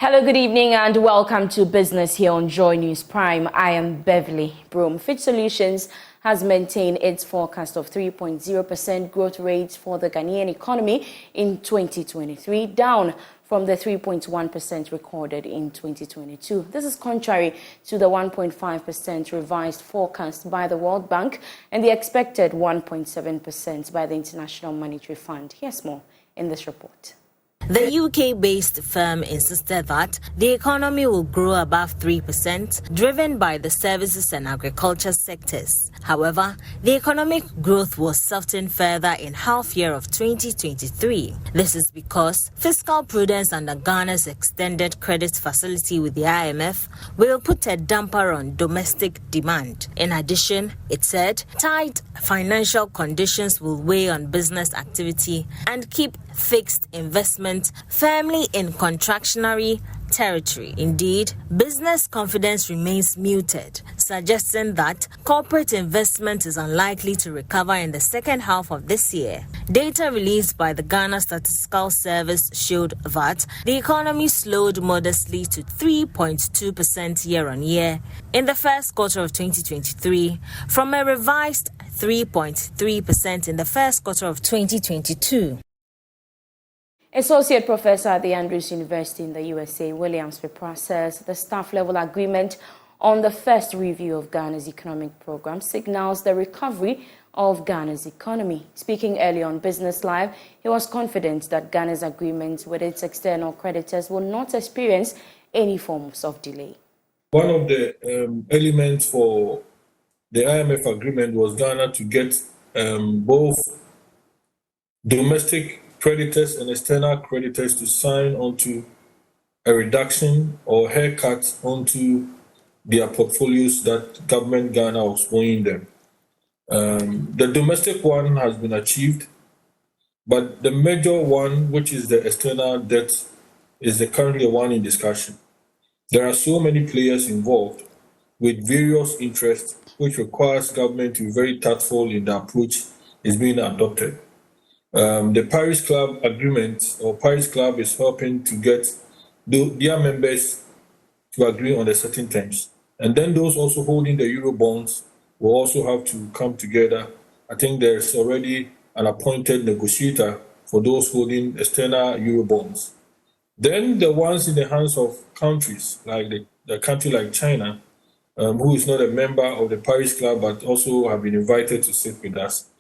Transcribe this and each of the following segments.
Hello, good evening and welcome to Business here on Joy News Prime. I am Beverly Broom. Fitch Solutions has maintained its forecast of 3.0% growth rate for the Ghanaian economy in 2023, down from the 3.1% recorded in 2022. This is contrary to the 1.5% revised forecast by the World Bank and the expected 1.7% by the International Monetary Fund. Here's more in this report. The UK-based firm insisted that the economy will grow above 3%, driven by the services and agriculture sectors. However, the economic growth was softened further in half year of 2023. This is because fiscal prudence under Ghana's extended credit facility with the IMF will put a damper on domestic demand. In addition, it said tight financial conditions will weigh on business activity and keep fixed investment firmly in contractionary territory. Indeed, business confidence remains muted, suggesting that corporate investment is unlikely to recover in the second half of this year. Data released by the Ghana Statistical Service showed that the economy slowed modestly to 3.2% year-on-year in the first quarter of 2023, from a revised 3.3% in the first quarter of 2022. Associate Professor at the Andrews University in the USA, Williams Pepra, says the staff-level agreement on the first review of Ghana's economic program signals the recovery of Ghana's economy. Speaking early on Business Live, he was confident that Ghana's agreement with its external creditors will not experience any forms of delay. One of the elements for the IMF agreement was Ghana to get both domestic creditors and external creditors to sign onto a reduction or haircut onto their portfolios that government Ghana was owing them. The domestic one has been achieved, but the major one, which is the external debt, is currently the one in discussion. There are so many players involved with various interests, which requires government to be very thoughtful in the approach is being adopted. The Paris Club agreement or Paris Club is helping to get their members to agree on the certain terms. And then those also holding the Euro bonds will also have to come together. I think there's already an appointed negotiator for those holding external Euro bonds. Then the ones in the hands of countries, like the country like China, who is not a member of the Paris Club but also have been invited to sit with us.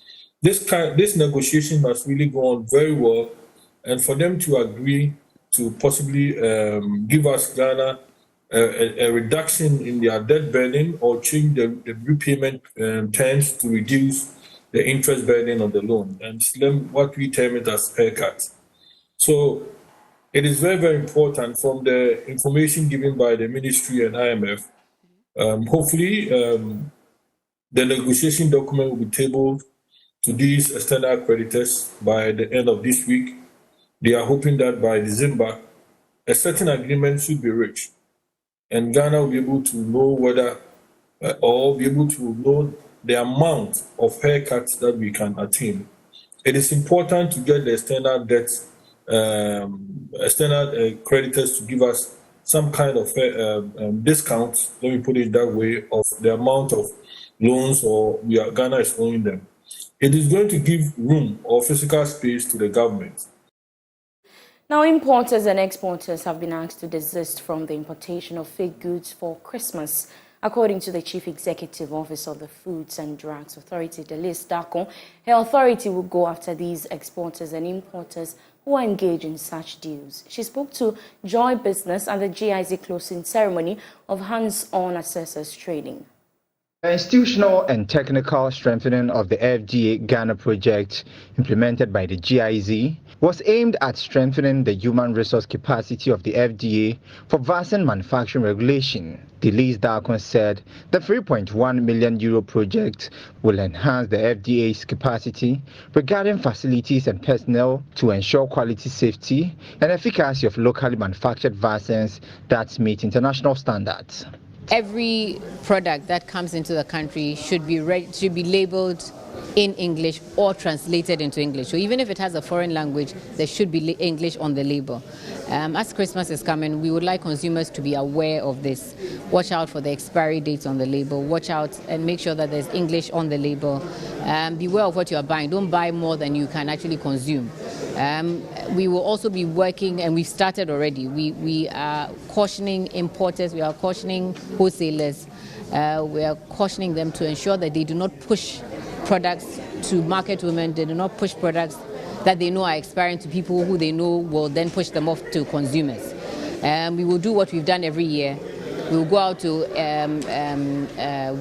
This negotiation must really go on very well, and for them to agree to possibly give us Ghana a reduction in their debt burden or change the repayment terms to reduce the interest burden on the loan, and what we term it as haircut. So it is very, very important from the information given by the ministry and IMF. Hopefully, the negotiation document will be tabled to these external creditors by the end of this week. They are hoping that by December, a certain agreement should be reached, and Ghana will be able to know whether or be able to know the amount of haircuts that we can attain. It is important to get the external debt, external creditors to give us some kind of discount, let me put it that way, of the amount of loans or Ghana is owing them. It is going to give room or physical space to the government. Now, importers and exporters have been asked to desist from the importation of fake goods for Christmas. According to the Chief Executive Officer of the Foods and Drugs Authority, Delis Darko, her authority will go after these exporters and importers who are engaged in such deals. She spoke to Joy Business at the GIZ closing ceremony of hands-on assessors training. The institutional and technical strengthening of the FDA Ghana project implemented by the GIZ was aimed at strengthening the human resource capacity of the FDA for vaccine manufacturing regulation. Delis Darko said the 3.1 million euro project will enhance the FDA's capacity regarding facilities and personnel to ensure quality, safety, and efficacy of locally manufactured vaccines that meet international standards. every product that comes into the country should be labeled in English or translated into English. So even if it has a foreign language, there should be English on the label. As Christmas is coming, we would like consumers to be aware of this. Watch out for the expiry dates on the label. Watch out and make sure that there's English on the label. Beware of what you are buying. Don't buy more than you can actually consume. We will also be working, and we've started already. We are cautioning importers, we are cautioning wholesalers, we are cautioning them to ensure that they do not push products to market women, they do not push products that they know are expiring to people who they know will then push them off to consumers. We will do what we've done every year. We will go out to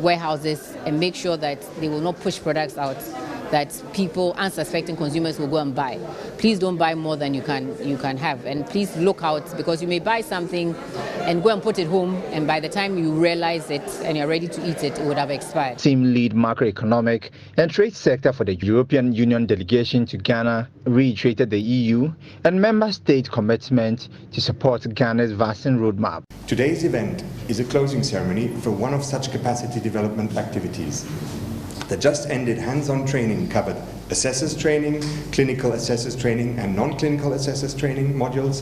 warehouses and make sure that they will not push products out that people, unsuspecting consumers, will go and buy. Please don't buy more than you can have, and please look out, because you may buy something and go and put it home, and by the time you realize it and you're ready to eat it, it would have expired. Team lead macroeconomic and trade sector for the European Union delegation to Ghana reiterated the EU and member state commitment to support Ghana's vaccine roadmap. Today's event is a closing ceremony for one of such capacity development activities. The just-ended hands-on training covered assessors training, clinical assessors training, and non-clinical assessors training modules.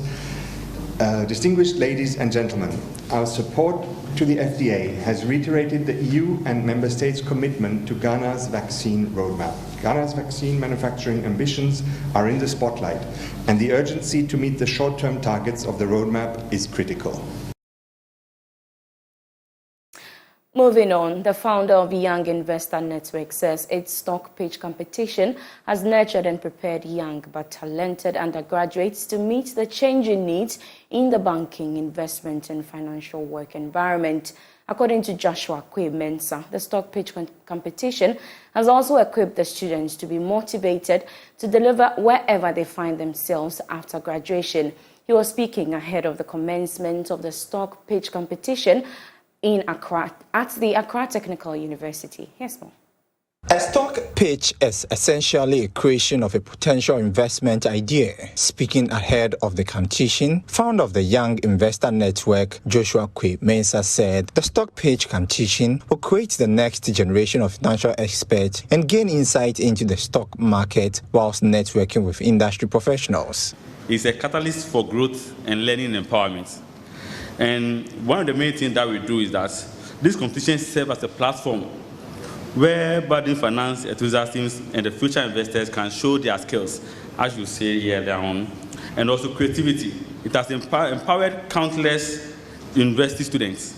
Distinguished ladies and gentlemen, our support to the FDA has reiterated the EU and member states' commitment to Ghana's vaccine roadmap. Ghana's vaccine manufacturing ambitions are in the spotlight, and the urgency to meet the short-term targets of the roadmap is critical. Moving on, the founder of Young Investor Network says its stock pitch competition has nurtured and prepared young but talented undergraduates to meet the changing needs in the banking, investment and financial work environment. According to Joshua Kwe-Mensah, the stock pitch competition has also equipped the students to be motivated to deliver wherever they find themselves after graduation. He was speaking ahead of the commencement of the stock pitch competition in Accra, at the Accra Technical University. Here's more. A stock pitch is essentially a creation of a potential investment idea. Speaking ahead of the competition, founder of the Young Investor Network, Joshua Kwe-Mensah, said the stock pitch competition will create the next generation of financial experts and gain insight into the stock market whilst networking with industry professionals. It's a catalyst for growth and learning empowerment. And one of the main things that we do is that this competition serves as a platform where budding finance enthusiasts and the future investors can show their skills, as you say here, their own, and also creativity. It has empowered countless university students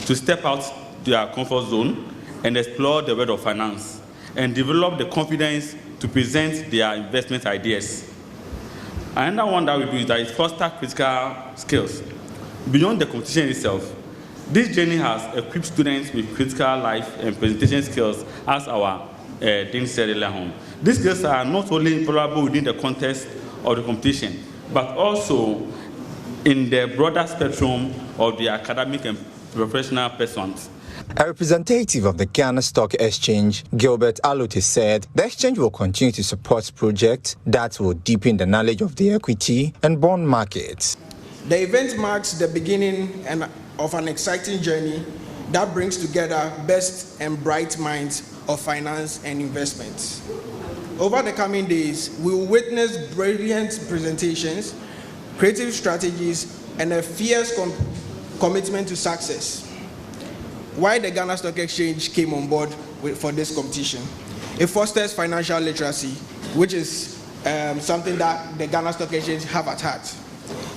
to step out their comfort zone and explore the world of finance and develop the confidence to present their investment ideas. Another one that we do is that it fosters critical skills. Beyond the competition itself, this journey has equipped students with critical life and presentation skills, as our Dean said earlier on. These skills are not only valuable within the context of the competition, but also in the broader spectrum of the academic and professional persons. A representative of the Ghana Stock Exchange, Gilbert Alote, said the exchange will continue to support projects that will deepen the knowledge of the equity and bond markets. The event marks the beginning of an exciting journey that brings together best and bright minds of finance and investments. Over the coming days, we will witness brilliant presentations, creative strategies, and a fierce commitment to success. Why the Ghana Stock Exchange came on board for this competition? It fosters financial literacy, which is something that the Ghana Stock Exchange have at heart.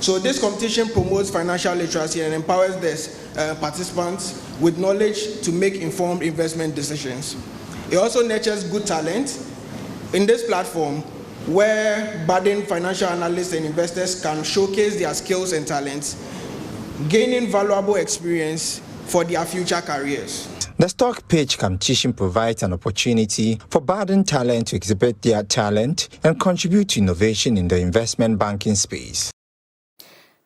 So this competition promotes financial literacy and empowers the participants with knowledge to make informed investment decisions. It also nurtures good talent. In this platform, where budding financial analysts and investors can showcase their skills and talents, gaining valuable experience for their future careers. The stock pitch competition provides an opportunity for budding talent to exhibit their talent and contribute to innovation in the investment banking space.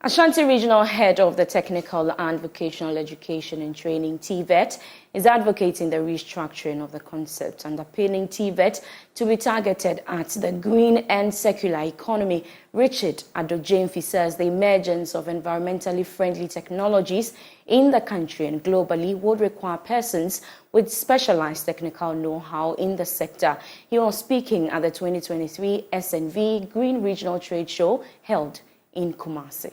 Ashanti Regional Head of the Technical and Vocational Education and Training, TVET, is advocating the restructuring of the concept, underpinning TVET to be targeted at the green and circular economy. Richard Adojemfi says the emergence of environmentally friendly technologies in the country and globally would require persons with specialized technical know-how in the sector. He was speaking at the 2023 SNV GrEEn Regional Trade Show held in Kumasi.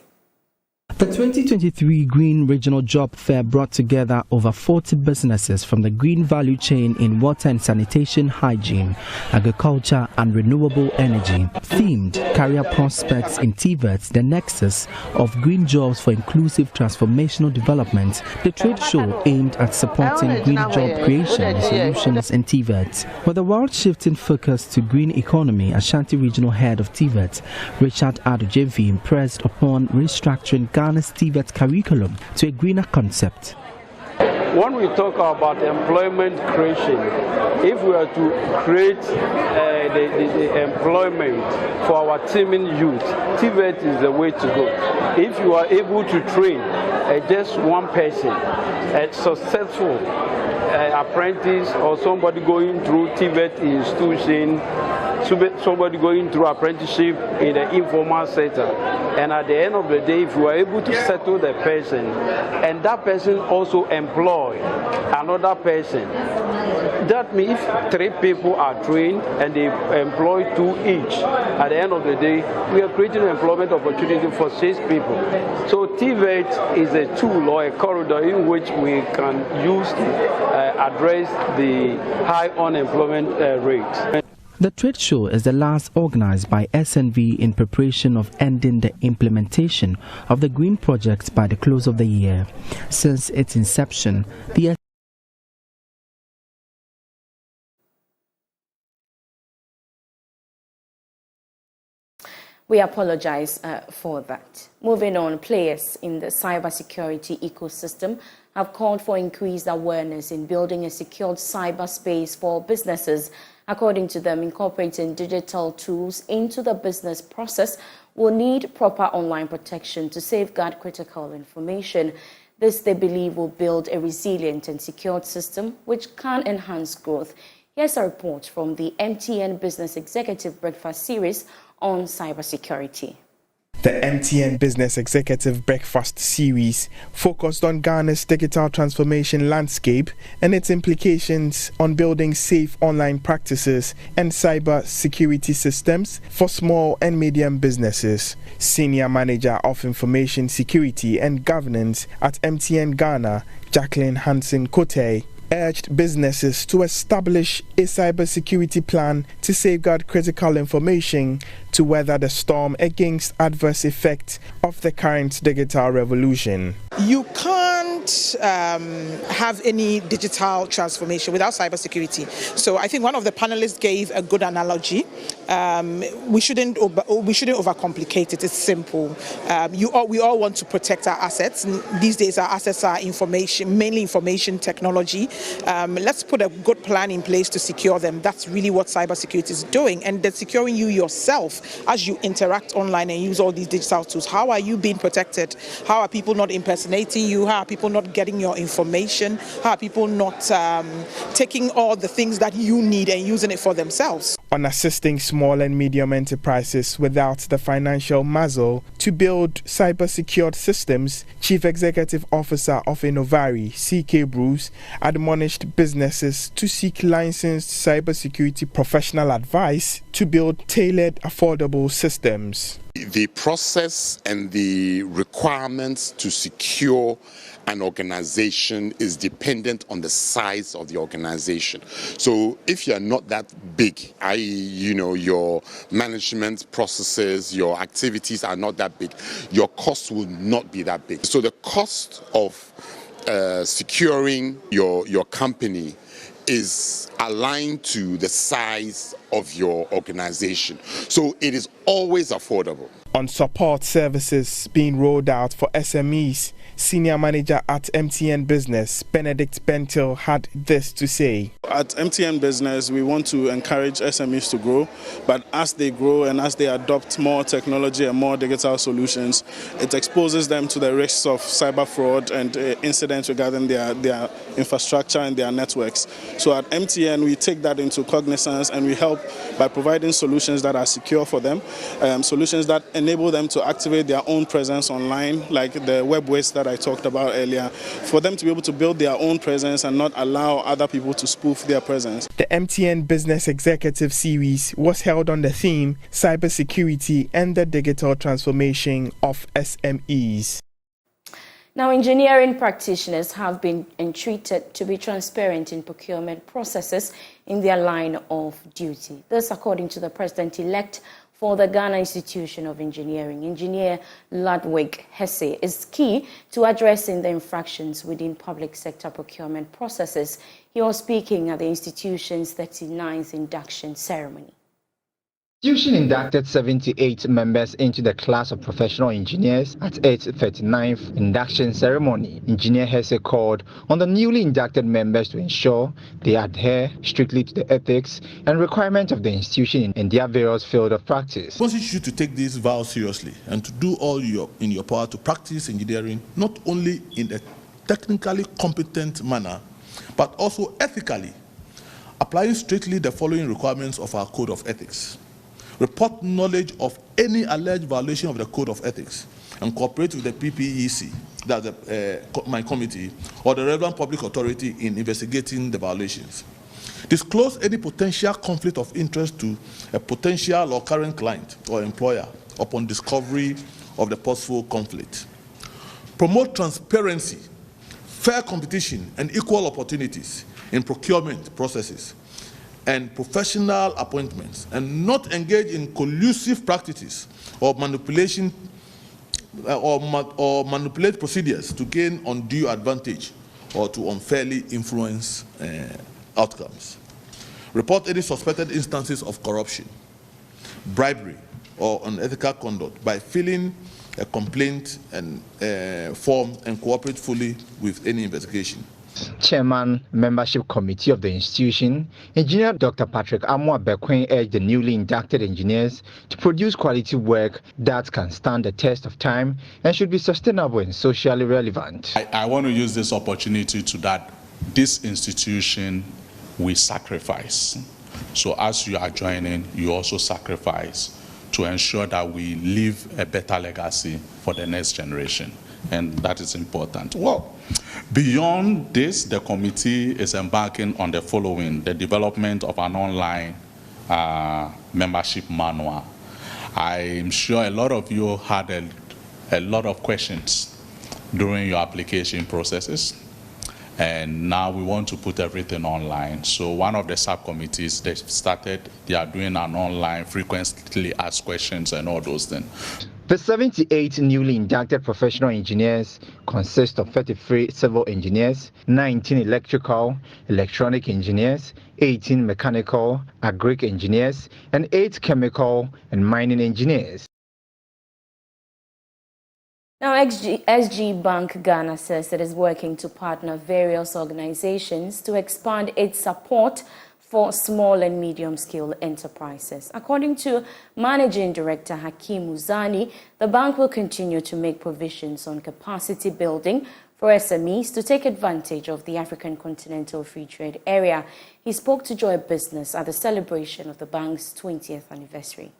The 2023 GrEEn Regional Job Fair brought together over 40 businesses from the green value chain in water and sanitation, hygiene, agriculture and renewable energy. Themed career prospects in TVET, the nexus of green jobs for inclusive transformational development. The trade show aimed at supporting green job creation and solutions in TVET. With the world shifting focus to green economy, Ashanti Regional Head of TVET, Richard Adojemfi, impressed upon restructuring Ghana's TVET curriculum to a greener concept. When we talk about employment creation, if we are to create the employment for our teeming youth, TVET is the way to go. If you are able to train just one person, a successful apprentice or somebody going through TVET institution, somebody going through apprenticeship in the informal sector, and at the end of the day, if you are able to settle the person and that person also employ another person, that means if 3 people are trained and they employ 2 each, at the end of the day, we are creating an employment opportunity for 6 people. So TVET is a tool or a corridor in which we can use to address the high unemployment rate. The trade show is the last organized by SNV in preparation of ending the implementation of the GrEEn project by the close of the year. Since its inception, the We apologize for that. Moving on, players in the cybersecurity ecosystem have called for increased awareness in building a secured cyberspace for businesses. According to them, incorporating digital tools into the business process will need proper online protection to safeguard critical information. This, they believe, will build a resilient and secured system which can enhance growth. Here's a report from the MTN Business Executive Breakfast Series on cybersecurity. The MTN Business Executive Breakfast Series focused on Ghana's digital transformation landscape and its implications on building safe online practices and cyber security systems for small and medium businesses. Senior Manager of Information Security and Governance at MTN Ghana, Jacqueline Hansen-Kote, urged businesses to establish a cybersecurity plan to safeguard critical information to weather the storm against adverse effects of the current digital revolution. You can't have any digital transformation without cybersecurity. So I think one of the panelists gave a good analogy. We shouldn't overcomplicate it. It's simple. We all want to protect our assets. These days, our assets are information, mainly information technology. Let's put a good plan in place to secure them. That's really what cybersecurity is doing. And then securing you yourself as you interact online and use all these digital tools. How are you being protected? How are people not impersonating you? How are people not getting your information? How are people not taking all the things that you need and using it for themselves? On assisting small and medium enterprises without the financial muscle to build cyber-secured systems, Chief Executive Officer of Innovari, CK Bruce, admonished businesses to seek licensed cybersecurity professional advice to build tailored, affordable systems. The process and the requirements to secure an organization is dependent on the size of the organization. So if you're not that big, i.e., your management processes, your activities are not that big, your costs will not be that big. So the cost of securing your company is aligned to the size of your organization. So it is always affordable. On support services being rolled out for SMEs, Senior Manager at MTN Business, Benedict Bentil, had this to say. At MTN Business, we want to encourage SMEs to grow, but as they grow and as they adopt more technology and more digital solutions, it exposes them to the risks of cyber fraud and incidents regarding their infrastructure and their networks. So at MTN, we take that into cognizance and we help by providing solutions that are secure for them, solutions that enable them to activate their own presence online, like the web waste that I talked about earlier, for them to be able to build their own presence and not allow other people to spoof their presence. The MTN Business Executive Series was held on the theme Cybersecurity and the Digital Transformation of SMEs. Now, engineering practitioners have been entreated to be transparent in procurement processes in their line of duty. This, according to the president-elect for the Ghana Institution of Engineering, Engineer Ludwig Hesse, is key to addressing the infractions within public sector procurement processes. He was speaking at the institution's 39th induction ceremony. The institution inducted 78 members into the class of professional engineers at its 39th induction ceremony. Engineer Hesse called on the newly inducted members to ensure they adhere strictly to the ethics and requirements of the institution in their various fields of practice. I want you to take this vow seriously and to do all in your power to practice engineering not only in a technically competent manner, but also ethically, applying strictly the following requirements of our Code of Ethics. Report knowledge of any alleged violation of the Code of Ethics and cooperate with the PPEC, that's my committee, or the relevant public authority in investigating the violations. Disclose any potential conflict of interest to a potential or current client or employer upon discovery of the possible conflict. Promote transparency, fair competition, and equal opportunities in procurement processes and professional appointments, and not engage in collusive practices or manipulation or manipulate procedures to gain undue advantage or to unfairly influence outcomes. Report any suspected instances of corruption, bribery, or unethical conduct by filling a complaint and form and cooperate fully with any investigation. Chairman, Membership Committee of the institution, Engineer Dr. Patrick Amwa Bekwin urged the newly inducted engineers to produce quality work that can stand the test of time and should be sustainable and socially relevant. I want to use this opportunity to that this institution we sacrifice. So as you are joining, you also sacrifice to ensure that we leave a better legacy for the next generation. And that is important. Well, beyond this, the committee is embarking on the following: the development of an online membership manual. I'm sure a lot of you had a lot of questions during your application processes, and now we want to put everything online. So one of the subcommittees, they are doing an online frequently asked questions and all those things. The 78 newly inducted professional engineers consist of 33 civil engineers, 19 electrical, electronic engineers, 18 mechanical, agric engineers, and 8 chemical and mining engineers. Now, SG Bank Ghana says it is working to partner various organizations to expand its support for small and medium-scale enterprises. According to Managing Director Hakeem Uzani, the bank will continue to make provisions on capacity building for SMEs to take advantage of the African Continental Free Trade Area. He spoke to Joy Business at the celebration of the bank's 20th anniversary.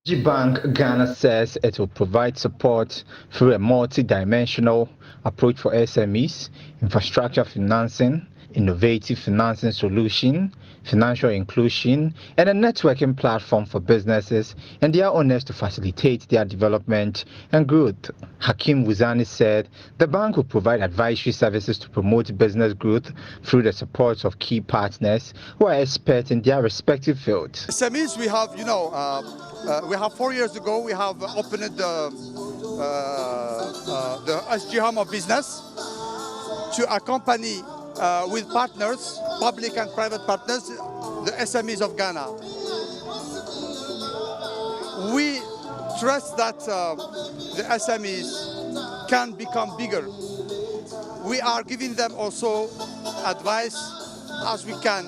SG Bank Ghana says it will provide support through a multi-dimensional approach for SMEs, infrastructure financing, innovative financing solution, financial inclusion, and a networking platform for businesses and their owners to facilitate their development and growth. Hakeem Wuzani said the bank will provide advisory services to promote business growth through the support of key partners who are experts in their respective fields. SMEs, we have, we have 4 years ago, we have opened the SG Arm of Business to accompany with partners, public and private partners, the SMEs of Ghana. we trust that the SMEs can become bigger. We are giving them also advice as we can,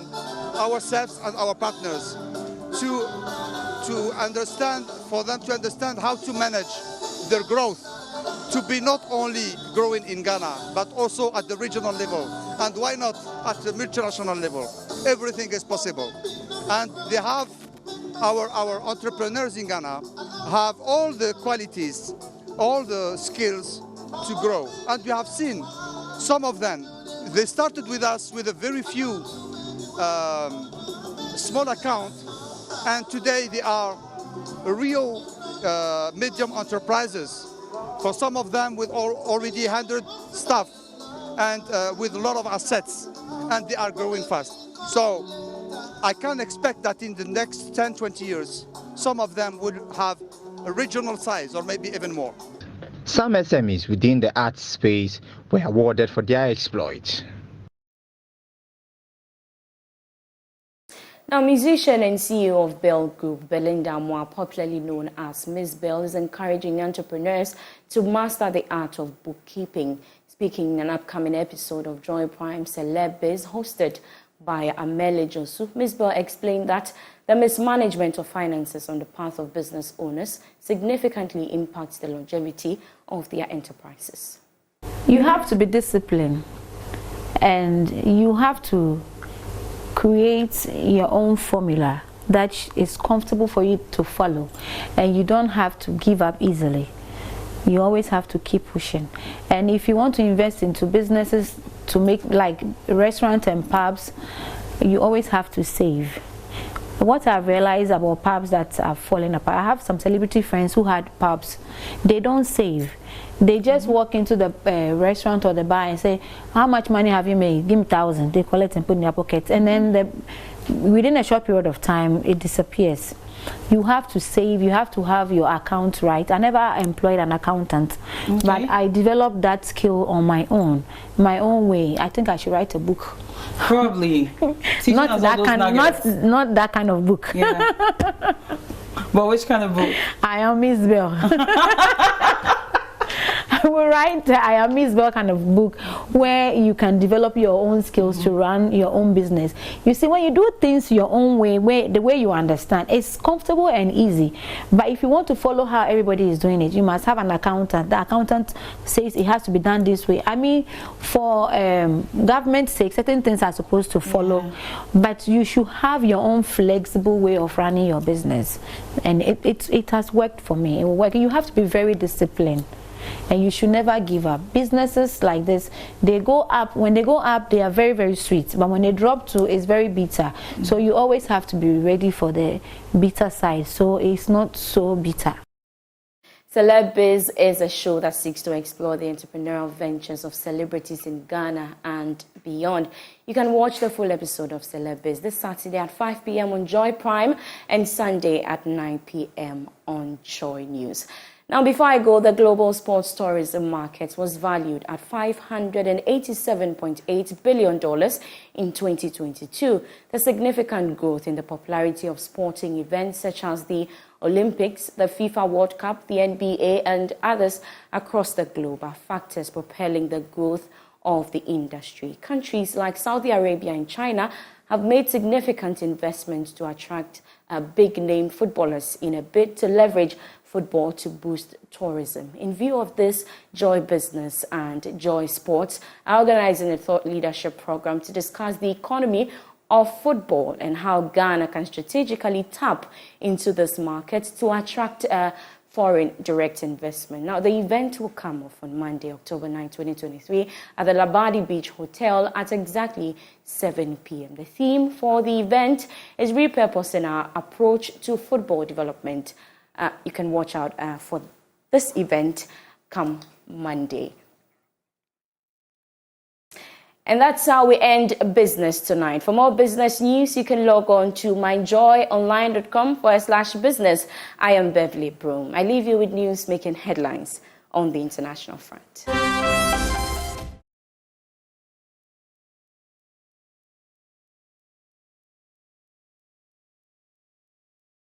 ourselves and our partners, to understand, for them to understand how to manage their growth, to be not only growing in Ghana, but also at the regional level, and why not at the multinational level. Everything is possible. And they have, our entrepreneurs in Ghana have all the qualities, all the skills to grow. And we have seen some of them. They started with us with a very few small account, and today they are real medium enterprises. For some of them with already 100 staff and with a lot of assets, and they are growing fast. So I can expect that in the next 10, 20 years, some of them will have a regional size or maybe even more. Some SMEs within the arts space were awarded for their exploits. Now, musician and CEO of Bell Group, Belinda, more popularly known as Miss Bell, is encouraging entrepreneurs to master the art of bookkeeping. Speaking in an upcoming episode of Joy Prime Celeb Biz, hosted by Amele Josu, Miss Bell explained that the mismanagement of finances on the part of business owners significantly impacts the longevity of their enterprises. You have to be disciplined, and you have to create your own formula that is comfortable for you to follow, and you don't have to give up easily. You always have to keep pushing. And if you want to invest into businesses to make, like restaurants and pubs, you always have to save. What I've realized about pubs that are falling apart, I have some celebrity friends who had pubs. They don't save. They just walk into the restaurant or the bar and say, how much money have you made? Give me 1,000. They collect and put in their pockets. And then within a short period of time, it disappears. You have to save. You have to have your account right. I never employed an accountant, but I developed that skill on my own way. I think I should write a book. Probably. Not that kind of book. Yeah. But which kind of book? I Am Miss Bell. I will write I Am Miss Bell kind of book where you can develop your own skills to run your own business. You see, when you do things your own way, the way you understand, it's comfortable and easy. But if you want to follow how everybody is doing it, you must have an accountant. The accountant says it has to be done this way. I mean, for government's sake, certain things are supposed to follow, but you should have your own flexible way of running your business. And it has worked for me. It will work. You have to be very disciplined. And you should never give up. Businesses like this, they go up. When they go up, they are very, very sweet. But when they drop to, it's very bitter. So you always have to be ready for the bitter side. So it's not so bitter. Celeb Biz is a show that seeks to explore the entrepreneurial ventures of celebrities in Ghana and beyond. You can watch the full episode of Celeb Biz this Saturday at 5 p.m. on Joy Prime and Sunday at 9 p.m. on Joy News. Now, before I go, the global sports tourism market was valued at $587.8 billion in 2022. The significant growth in the popularity of sporting events such as the Olympics, the FIFA World Cup, the NBA, and others across the globe are factors propelling the growth of the industry. Countries like Saudi Arabia and China have made significant investments to attract big-name footballers in a bid to leverage football to boost tourism. In view of this, Joy Business and Joy Sports are organizing a thought leadership program to discuss the economy of football and how Ghana can strategically tap into this market to attract foreign direct investment. Now, the event will come off on Monday, October 9, 2023 at the Labadi Beach Hotel at exactly 7 p.m. The theme for the event is repurposing our approach to football development. You can watch out for this event come Monday. And that's how we end business tonight. For more business news, you can log on to myjoyonline.com/business. I am Beverly Broom. I leave you with news making headlines on the international front.